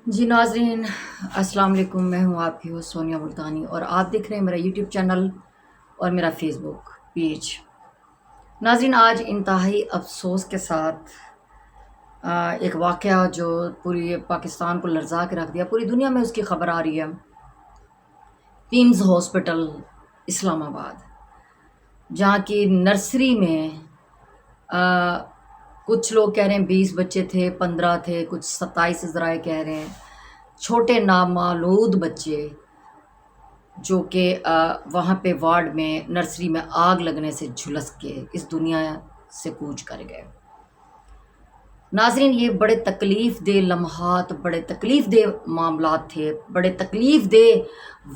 جی ناظرین، السلام علیکم۔ میں ہوں آپ کی ہوسٹ سونیا ملتانی اور آپ دیکھ رہے ہیں میرا یوٹیوب چینل اور میرا فیس بک پیج۔ ناظرین، آج انتہائی افسوس کے ساتھ ایک واقعہ جو پوری پاکستان کو لرزا کے رکھ دیا، پوری دنیا میں اس کی خبر آ رہی ہے۔ پیمز ہاسپٹل اسلام آباد، جہاں کی نرسری میں کچھ لوگ کہہ رہے ہیں 20 بچے تھے، 15 تھے، کچھ 27 ذرائع کہہ رہے ہیں، چھوٹے نامولود بچے جو کہ وہاں پہ وارڈ میں نرسری میں آگ لگنے سے جھلس کے اس دنیا سے کوچ کر گئے۔ ناظرین، یہ بڑے تکلیف دہ لمحات، بڑے تکلیف دہ معاملات تھے، بڑے تکلیف دہ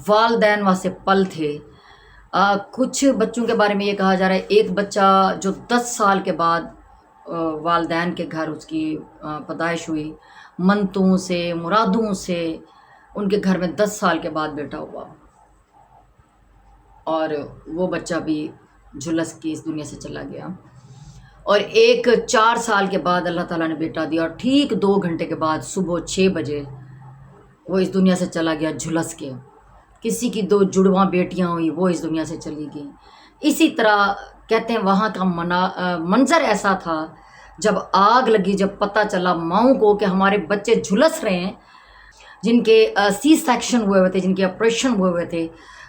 والدین واسطے پل تھے۔ کچھ بچوں کے بارے میں یہ کہا جا رہا ہے، ایک بچہ جو 10 سال کے بعد والدین کے گھر اس کی پیدائش ہوئی، منتوں سے مرادوں سے ان کے گھر میں 10 سال کے بعد بیٹا ہوا، اور وہ بچہ بھی جھلس کے اس دنیا سے چلا گیا۔ اور ایک 4 سال کے بعد اللہ تعالیٰ نے بیٹا دیا، اور ٹھیک 2 گھنٹے کے بعد صبح 6 بجے وہ اس دنیا سے چلا گیا جھلس کے۔ کسی کی 2 جڑواں بیٹیاں ہوئی، وہ اس دنیا سے چلی گئیں۔ اسی طرح کہتے ہیں وہاں کا منظر ایسا تھا، جب آگ لگی، جب پتہ چلا ماؤں کو کہ ہمارے بچے جھلس رہے ہیں، جن کے سی سیکشن ہوئے ہوئے تھے، جن کے آپریشن ہوئے ہوئے تھے،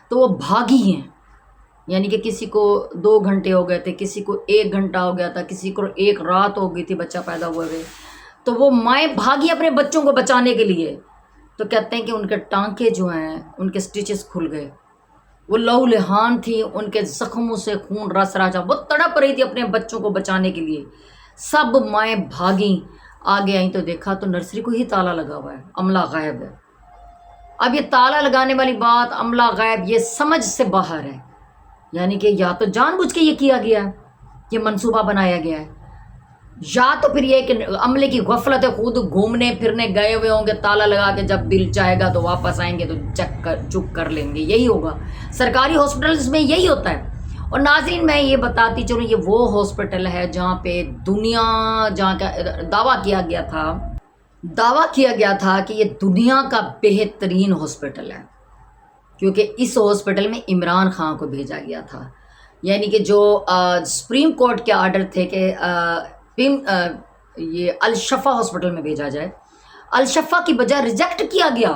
تو وہ بھاگی ہیں۔ یعنی کہ کسی کو 2 گھنٹے ہو گئے تھے، کسی کو 1 گھنٹہ ہو گیا تھا، کسی کو 1 رات ہو گئی تھی بچہ پیدا ہوئے ہوئے، تو وہ مائیں بھاگی اپنے بچوں کو بچانے کے لیے۔ تو کہتے ہیں کہ ان کے ٹانکے جو ہیں، ان کے سٹیچز کھل گئے، وہ لہو لہان تھی، ان کے زخموں سے خون رس رہا تھا، وہ تڑپ رہی تھی اپنے بچوں کو بچانے کے لیے۔ سب مائیں بھاگیں، آگے آئیں تو دیکھا تو نرسری کو ہی تالا لگا ہوا ہے، عملہ غائب ہے۔ اب یہ تالا لگانے والی بات، عملہ غائب، یہ سمجھ سے باہر ہے۔ یعنی کہ یا تو جان بوجھ کے یہ کیا گیا ہے، یہ منصوبہ بنایا گیا ہے، یا تو پھر یہ کہ عملے کی غفلت ہے، خود گھومنے پھرنے گئے ہوئے ہوں گے، تالا لگا کے جب دل چاہے گا تو واپس آئیں گے تو چک کر لیں گے۔ یہی ہوگا، سرکاری ہاسپٹلز میں یہی ہوتا ہے۔ اور ناظرین، میں یہ بتاتی چلوں، یہ وہ ہاسپٹل ہے جہاں پہ جہاں کا دعویٰ کیا گیا تھا کہ یہ دنیا کا بہترین ہاسپٹل ہے، کیونکہ اس ہاسپٹل میں عمران خان کو بھیجا گیا تھا۔ یعنی کہ جو سپریم کورٹ کے آرڈر تھے کہ یہ الشفا ہاسپٹل میں بھیجا جائے، الشفا کی بجائے ریجیکٹ کیا گیا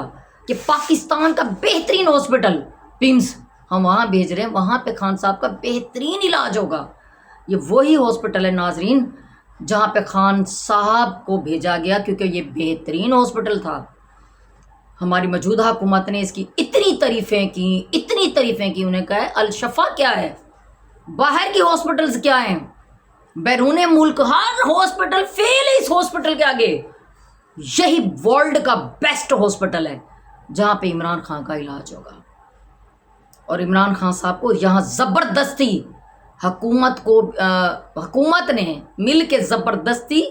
کہ پاکستان کا بہترین ہاسپٹل پیمز ہم وہاں بھیج رہے ہیں، وہاں پہ خان صاحب کا بہترین علاج ہوگا۔ یہ وہی ہاسپٹل ہے ناظرین جہاں پہ خان صاحب کو بھیجا گیا، کیونکہ یہ بہترین ہاسپٹل تھا۔ ہماری موجودہ حکومت نے اس کی اتنی تعریفیں کی، انہیں کہا ہے الشفا کیا ہے، باہر کی ہاسپٹلز کیا ہیں، بیرون ملک ہر ہاسپٹل فیل ہے اس ہاسپٹل کے آگے۔ یہی ورلڈ کا بیسٹ ہاسپٹل ہے جہاں پہ عمران خان کا علاج ہوگا۔ اور عمران خان صاحب کو یہاں زبردستی حکومت نے مل کے زبردستی،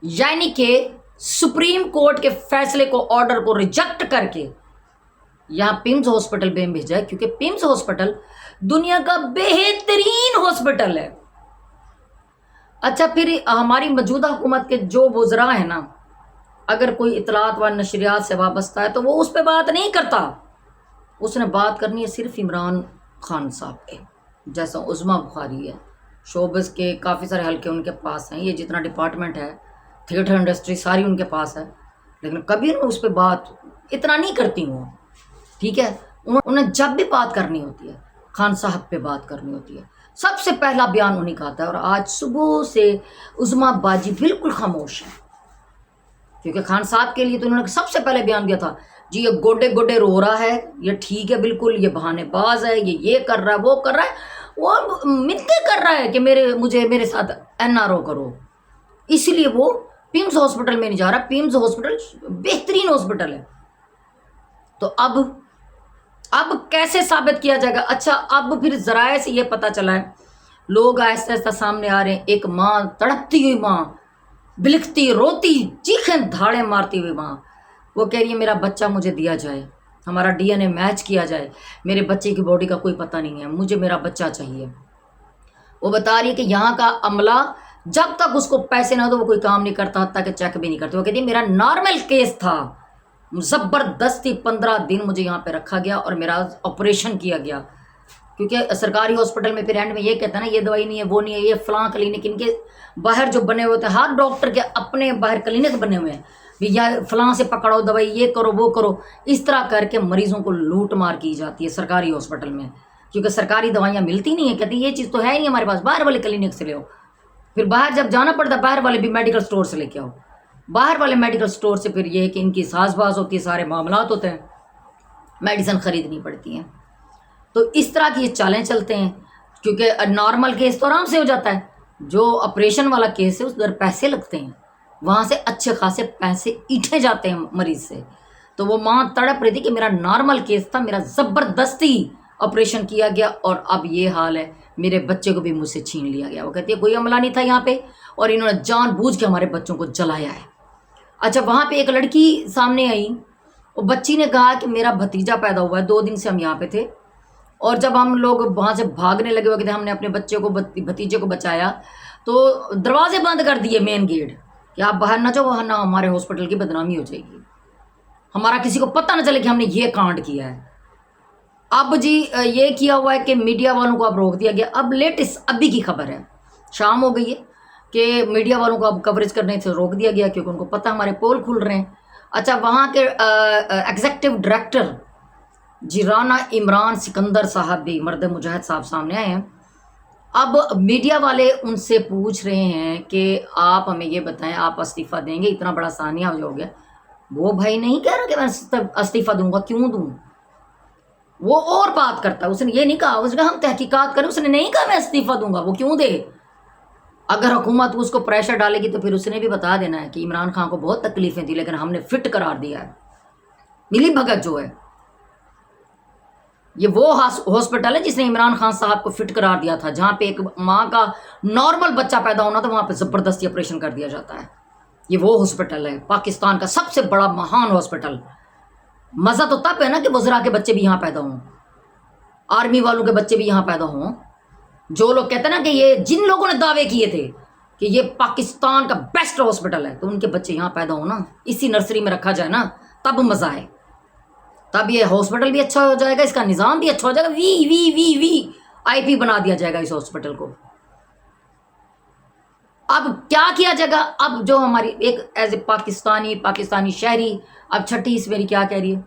یعنی کہ سپریم کورٹ کے فیصلے کو، آرڈر کو ریجیکٹ کر کے یہاں پیمز ہاسپٹل میں بھیجا ہے، کیونکہ پیمز ہاسپٹل دنیا کا بہترین ہاسپٹل ہے۔ اچھا، پھر ہماری موجودہ حکومت کے جو وزراء ہیں نا، اگر کوئی اطلاعات و نشریات سے وابستہ ہے تو وہ اس پہ بات نہیں کرتا، اس نے بات کرنی ہے صرف عمران خان صاحب کے، جیسا عظمیٰ بخاری ہے، شوبز کے کافی سارے حلقے ان کے پاس ہیں، یہ جتنا ڈپارٹمنٹ ہے، تھیٹر انڈسٹری ساری ان کے پاس ہے، لیکن کبھی انہوں اس پہ بات اتنا نہیں کرتی ہوں، ٹھیک ہے۔ انہیں جب بھی بات کرنی ہوتی ہے، خان صاحب پہ بات کرنی ہوتی ہے، سب سے پہلا بیان انہیں کا آتا ہے۔ اور آج صبح سے عظمیٰ باجی بالکل خاموش ہے، کیونکہ خان صاحب کے لیے تو انہوں نے سب سے پہلے بیان دیا تھا، جی یہ گوڈے گوڈے رو رہا ہے، یہ ٹھیک ہے بالکل، یہ بہانے باز ہے، یہ کر رہا ہے، وہ کر رہا ہے، وہ منتیں کر رہا ہے کہ میرے ساتھ NRO کرو، اسی لیے وہ پیمز ہاسپٹل میں نہیں جا رہا۔ پیمز ہاسپٹل بہترین ہاسپٹل ہے۔ تو اب کیسے ثابت کیا جائے گا؟ اچھا، اب پھر ذرائع سے یہ پتہ چلا ہے، لوگ آہستہ آہستہ سامنے آ رہے ہیں، ایک ماں، تڑپتی ہوئی ماں، بلکتی روتی چیخیں دھاڑیں مارتی ہوئی ماں، وہ کہہ رہی ہے میرا بچہ مجھے دیا جائے، ہمارا DNA میچ کیا جائے، میرے بچے کی باڈی کا کوئی پتہ نہیں ہے، مجھے میرا بچہ چاہیے۔ وہ بتا رہی ہے کہ یہاں کا عملہ جب تک اس کو پیسے نہ دو وہ کوئی کام نہیں کرتا، حتیٰ کہ چیک بھی نہیں کرتے. وہ کہتی ہے میرا نارمل کیس تھا، زبردستی 15 دن مجھے یہاں پہ رکھا گیا اور میرا آپریشن کیا گیا، کیونکہ سرکاری ہاسپٹل میں پھر اینڈ میں یہ کہتا ہے نا یہ دوائی نہیں ہے، وہ نہیں ہے، یہ فلاں کلینک، ان کے باہر جو بنے ہوئے ہوتے ہیں، ہر ڈاکٹر کے اپنے باہر کلینک بنے ہوئے ہیں، یا فلاں سے پکڑو دوائی، یہ کرو وہ کرو، اس طرح کر کے مریضوں کو لوٹ مار کی جاتی ہے سرکاری ہاسپٹل میں، کیونکہ سرکاری دوائیاں ملتی نہیں ہیں. کہتی یہ چیز تو ہے نہیں ہمارے پاس، باہر والے کلینک سے لے آؤ. پھر باہر جب جانا پڑتا ہے باہر والے بھی میڈیکل سٹور سے لے کے آؤ. باہر والے میڈیکل سٹور سے پھر یہ ہے کہ ان کی ساز باز ہوتی ہے، سارے معاملات ہوتے ہیں، میڈیسن خریدنی پڑتی ہیں. تو اس طرح کی یہ چالیں چلتے ہیں، کیونکہ نارمل کیس تو آرام سے ہو جاتا ہے، جو آپریشن والا کیس ہے اس در پیسے لگتے ہیں، وہاں سے اچھے خاصے پیسے ایٹھے جاتے ہیں مریض سے. تو وہ ماں تڑپ رہی تھی کہ میرا نارمل کیس تھا، میرا زبردستی آپریشن کیا گیا اور اب یہ حال ہے، میرے بچے کو بھی مجھ سے چھین لیا گیا. وہ کہتی ہے کوئی عملہ نہیں تھا یہاں پہ اور انہوں نے جان بوجھ کے ہمارے بچوں کو جلایا ہے. اچھا وہاں پہ ایک لڑکی سامنے آئی، وہ بچی نے کہا کہ میرا بھتیجا پیدا ہوا ہے، 2 دن سے ہم یہاں پہ تھے، اور جب ہم لوگ وہاں سے بھاگنے لگے ہوئے تھے، ہم نے اپنے بچے کو بھتیجے کو بچایا تو دروازے بند کر دیے، مین گیٹ، کہ آپ باہر نہ جاؤ، ورنہ ہمارے ہاسپٹل کی بدنامی ہو جائے گی، ہمارا کسی کو پتہ نہ چلے کہ ہم نے یہ کانڈ کیا ہے. اب جی یہ کیا ہوا ہے کہ میڈیا والوں کو اب روک دیا گیا. اب لیٹسٹ ابھی کی خبر ہے، شام ہو گئی ہے، کہ میڈیا والوں کو اب کوریج کرنے سے روک دیا گیا کیونکہ ان کو پتہ ہمارے پول کھل رہے ہیں. اچھا وہاں کے ایگزیکٹو ڈائریکٹر جی رانا عمران سکندر صاحب بھی، مرد مجاہد صاحب، سامنے آئے ہیں. اب میڈیا والے ان سے پوچھ رہے ہیں کہ آپ ہمیں یہ بتائیں آپ استعفیٰ دیں گے، اتنا بڑا سانیہ ہو گیا. وہ بھائی نہیں کہہ رہا کہ میں استعفیٰ دوں گا، کیوں دوں، وہ اور بات کرتا ہے. اس نے یہ نہیں کہا، اس نے کہا ہم تحقیقات کریں، اس نے نہیں کہا میں استعفیٰ دوں گا. وہ کیوں دے؟ اگر حکومت اس کو پریشر ڈالے گی تو پھر اس نے بھی بتا دینا ہے کہ عمران خان کو بہت تکلیفیں تھیں لیکن ہم نے فٹ قرار دیا ہے. ملی بھگت جو ہے، یہ وہ ہاسپٹل ہے جس نے عمران خان صاحب کو فٹ قرار دیا تھا، جہاں پہ ایک ماں کا نارمل بچہ پیدا ہونا تھا وہاں پہ زبردستی آپریشن کر دیا جاتا ہے. یہ وہ ہاسپٹل ہے، پاکستان کا سب سے بڑا مہان ہاسپٹل. مزہ تو تب ہے نا کہ وزراء کے بچے بھی یہاں پیدا ہوں، آرمی والوں کے بچے بھی یہاں پیدا ہوں. جو لوگ کہتے ہیں نا کہ یہ جن لوگوں نے دعوے کیے تھے کہ یہ پاکستان کا بیسٹ ہاسپٹل ہے، تو ان کے بچے یہاں پیدا ہوں نا، اسی نرسری میں رکھا جائے نا، تب مزہ ہے، تب یہ ہاسپٹل بھی اچھا ہو جائے گا، اس کا نظام بھی اچھا ہو جائے گا. وی وی وی وی آئی پی بنا دیا جائے گا اس ہاسپٹل کو. اب کیا جائے گا؟ اب جو ہماری ایک ایز اے پاکستانی شہری، اب چھٹی اس میری کیا کہہ رہی ہے،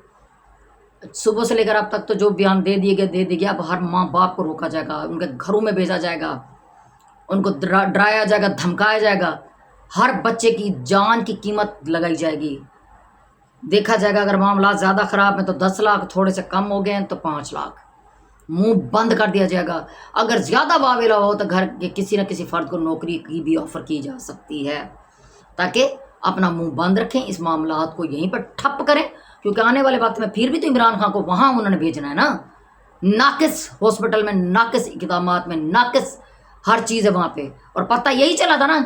صبح سے لے کر اب تک تو جو بیان دے دیے گئے. اب ہر ماں باپ کو روکا جائے گا، ان کے گھروں میں بھیجا جائے گا، ان کو ڈرایا جائے گا، دھمکایا جائے گا، ہر بچے کی جان کی قیمت لگائی جائے گی. دیکھا جائے گا اگر معاملات زیادہ خراب ہیں تو 10 لاکھ، تھوڑے سے کم ہو گئے ہیں تو 5 لاکھ، منہ بند کر دیا جائے گا. اگر زیادہ واویلا ہو تو گھر کے کسی نہ کسی فرد کو نوکری کی بھی آفر کی جا سکتی ہے، تاکہ اپنا منہ بند رکھیں، اس معاملات کو یہیں پر ٹھپ کریں. کیونکہ آنے والے وقت میں پھر بھی تو عمران خان کو وہاں انہوں نے بھیجنا ہے نا، ناقص ہاسپٹل میں، ناقص اقدامات میں، ناقص ہر چیز ہے وہاں پہ. اور پتہ یہی چلا تھا نا،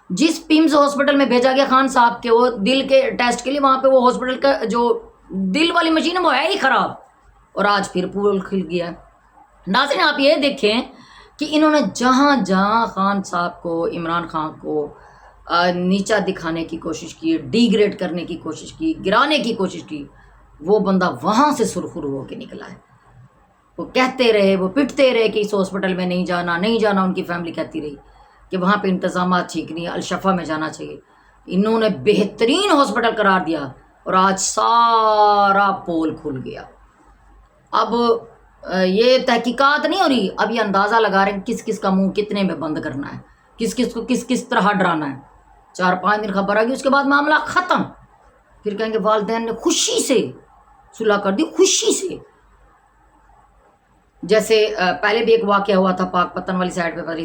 جس پیمز ہاسپٹل میں بھیجا گیا خان صاحب کے وہ دل کے ٹیسٹ کے لیے، وہاں پہ وہ ہاسپٹل کا جو دل والی مشین ہے وہ ہے ہی خراب، اور آج پھر پول کھل گیا. ناظرین آپ یہ دیکھیں کہ انہوں نے جہاں جہاں خان صاحب کو، عمران خان کو نیچا دکھانے کی کوشش کی، ڈی گریڈ کرنے کی کوشش کی، گرانے کی کوشش کی، وہ بندہ وہاں سے سرخرو ہو کے نکلا ہے. وہ کہتے رہے، وہ پٹتے رہے کہ اس ہاسپٹل میں نہیں جانا نہیں جانا. ان کی فیملی کہتی رہی کہ وہاں پہ انتظامات ٹھیک نہیں، الشفا میں جانا چاہیے. انہوں نے بہترین ہاسپٹل قرار دیا اور آج سارا پول کھل گیا. اب یہ تحقیقات نہیں ہو رہی، اب یہ اندازہ لگا رہے ہیں کس کس کا منہ کتنے میں بند کرنا ہے، کس کس کو کس طرح ڈرانا ہے. 4-5 دن خبر آ گئی، اس کے بعد معاملہ ختم. پھر کہیں گے والدین نے خوشی سے صلح کر دی، خوشی سے. جیسے پہلے بھی ایک واقعہ ہوا تھا پاک پتن والی سائڈ پہ،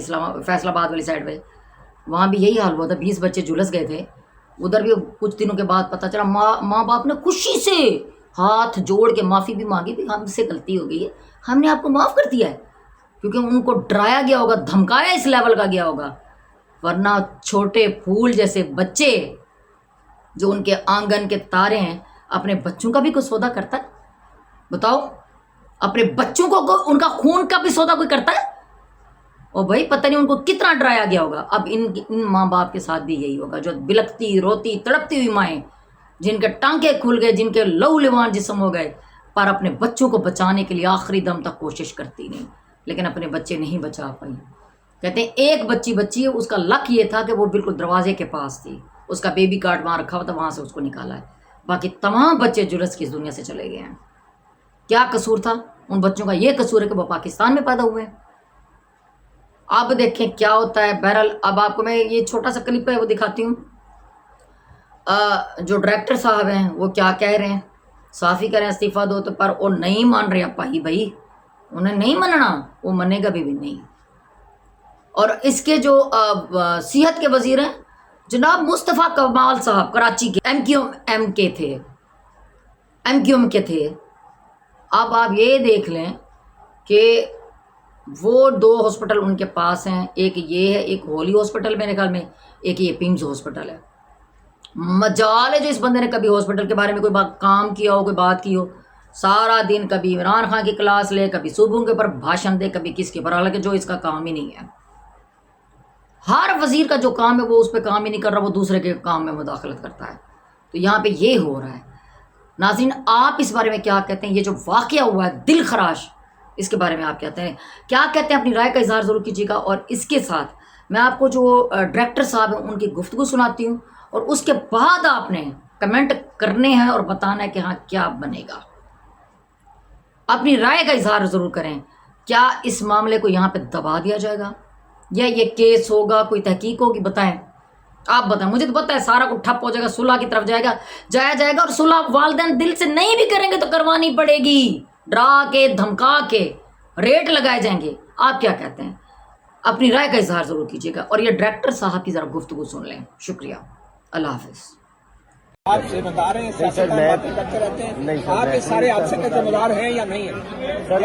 فیصل آباد والی سائڈ پہ، وہاں بھی یہی حال ہوا تھا، 20 بچے جھلس گئے تھے. ادھر بھی کچھ دنوں کے بعد پتہ چلا ماں باپ نے خوشی سے ہاتھ جوڑ کے معافی بھی مانگی، بھی ہم سے غلطی ہو گئی ہے، ہم نے آپ کو معاف کر دیا ہے. کیونکہ ان کو ڈرایا گیا ہوگا، دھمکایا اس لیول کا گیا ہوگا. ورنہ چھوٹے پھول جیسے بچے جو ان کے آنگن کے تارے ہیں، اپنے بچوں کا بھی کوئی سودا کرتا ہے؟ بتاؤ، اپنے بچوں کو ان کا خون کا بھی سودا کوئی کرتا ہے؟ اور بھائی پتہ نہیں ان کو کتنا ڈرایا گیا ہوگا. اب ان ماں باپ کے ساتھ بھی یہی ہوگا جو بلکتی روتی تڑپتی ہوئی مائیں جن کے ٹانکے کھل گئے, جن کے لہو لوان جسم ہو گئے, پر اپنے بچوں کو بچانے کے لیے آخری دم تک کوشش کرتی نہیں, لیکن اپنے بچے نہیں بچا پائی. کہتے ہیں ایک بچی ہے, اس کا لک یہ تھا کہ وہ بالکل دروازے کے پاس تھی, اس کا بیبی کارڈ وہاں رکھا ہوا تھا, وہاں سے اس کو نکالا ہے. باقی تمام بچے جرس کی اس دنیا سے چلے گئے ہیں. کیا قصور تھا ان بچوں کا؟ یہ قصور ہے کہ وہ پاکستان میں پیدا ہوئے ہیں. اب دیکھیں کیا ہوتا ہے. بہرحال اب آپ کو میں یہ چھوٹا سا کلپ ہے وہ دکھاتی ہوں. جو ڈائریکٹر صاحب ہیں وہ کیا کہہ رہے ہیں, صافی کریں استعفیٰ دو, تو پر وہ نہیں مان رہے. اب بھائی انہیں نہیں مننا, وہ منے گا بھی نہیں. اور اس کے جو صحت کے وزیر ہیں جناب مصطفیٰ کمال صاحب, کراچی کے ایم کیو ایم کے تھے. اب آپ یہ دیکھ لیں کہ وہ 2 ہاسپٹل ان کے پاس ہیں, ایک یہ ہے, ایک ہولی ہاسپٹل میرے خیال میں, ایک یہ پیمز ہاسپٹل ہے. مجال ہے جو اس بندے نے کبھی ہاسپٹل کے بارے میں کوئی کام کیا ہو, کوئی بات کی ہو. سارا دن کبھی عمران خان کی کلاس لے, کبھی صوبوں کے اوپر بھاشن دے, کبھی کس کے اوپر, حالانکہ جو اس کا کام ہی نہیں ہے. ہر وزیر کا جو کام ہے وہ اس پہ کام ہی نہیں کر رہا, وہ دوسرے کے کام میں مداخلت کرتا ہے. تو یہاں پہ یہ ہو رہا ہے. ناظرین آپ اس بارے میں کیا کہتے ہیں؟ یہ جو واقعہ ہوا ہے دل خراش, اس کے بارے میں آپ کہتے ہیں, کیا کہتے ہیں؟ اپنی رائے کا اظہار ضرور کیجیے گا. اور اس کے ساتھ میں آپ کو جو ڈائریکٹر صاحب ہیں ان کی گفتگو سناتی ہوں, اور اس کے بعد آپ نے کمنٹ کرنے ہیں اور بتانا ہے کہ ہاں کیا بنے گا. اپنی رائے کا اظہار ضرور کریں. کیا اس معاملے کو یہاں پہ دبا دیا جائے گا یا یہ کیس ہوگا, کوئی تحقیق ہوگی؟ بتائیں, آپ بتائیں. مجھے تو پتہ ہے سارا کچھ ٹھپ ہو جائے گا, صلح کی طرف جایا جائے گا. اور صلح والدین دل سے نہیں بھی کریں گے تو کروانی پڑے گی, ڈرا کے دھمکا کے ریٹ لگائے جائیں گے. آپ کیا کہتے ہیں؟ اپنی رائے کا اظہار ضرور کیجیے گا. اور یہ ڈائریکٹر صاحب کی ذرا گفتگو سن لیں. شکریہ, اللہ حافظ. آپ ذمہ دار ہیں, باتیں کرتے رہتے ہیں, آپ اس سارے حادثے کے ذمہ دار ہیں یا نہیں ہیں؟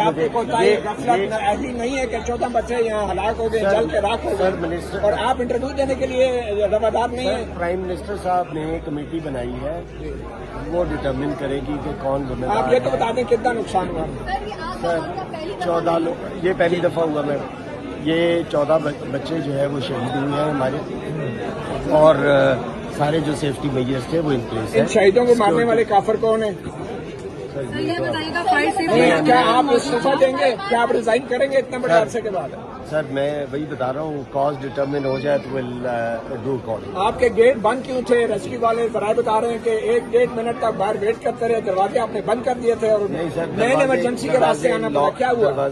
آپ کو کوئی غفلت ایسی نہیں ہے کہ 14 بچے یہاں ہلاک ہو گئے, جل کے راکھ ہو گئے, اور آپ انٹرویو دینے کے لیے ذمہ دار نہیں ہیں؟ پرائم منسٹر صاحب نے کمیٹی بنائی ہے, وہ ڈٹرمن کرے گی کہ کون ذمہ دار. آپ یہ تو بتا دیں کتنا نقصان ہوا؟ سر 14 لوگ, یہ پہلی دفعہ ہوا. میں یہ 14 بچے جو ہے وہ شہید ہوئے ہیں ہمارے, اور سارے جو سیفٹی میجرز تھے وہ ان پلیس ہیں. ان شہیدوں کو مارنے والے کافر کون ہیں؟ کیا آپ استعفیٰ دیں گے؟ کیا آپ ریزائن کریں گے اتنے بڑے عرصے کے بعد؟ سر میں وہی بتا رہا ہوں, کاز ڈٹرمن ہو جائے تو ول ڈو اکارڈنگ. آپ کے گیٹ بند کیوں تھے؟ ریسکیو والے ذرائع بتا رہے ہیں کہ 1-1.5 منٹ تک باہر ویٹ کرتے رہے, دروازے آپ نے بند کر دیے تھے, اور مین ایمرجنسی کے راستے آنا پڑا. کیا ہوا؟